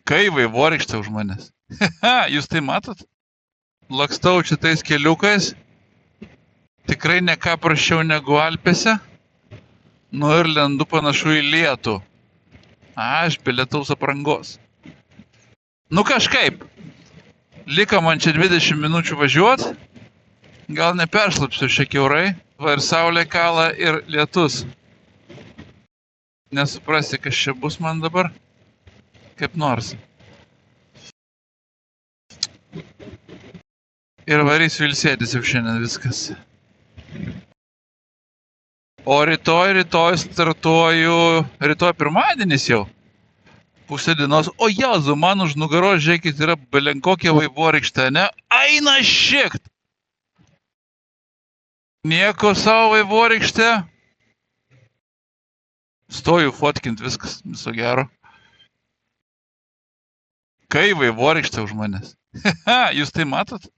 Kai vaivorykštė už manęs. Jūs tai matot? Lakstau čia tais keliukais. Tikrai ne ką prašiau negu Alpėse. Nu ir lendu panašu į lietų. Aš be lietaus aprangos. Nu kažkaip. Liko man čia 20 minučių važiuot. Gal neperslapsiu šiek kiaurai. Va ir saulė kala ir lietus. Nesuprasi, kas čia bus man dabar. Kaip nors. Ir varysiu ilsėtis jau šiandien viskas. O rytoj startuoju, rytoj pirmadienis jau. Pusė dienos. O Jėzu, man už nugaros, žiūrėkit, yra belenkokia vaivorykštė, ne? Eina šiekt! Nieko savo vaivorykštė. Stoju fotkint viskas, viso gero. Kai vaivorykštė už manęs. Jūs tai matot?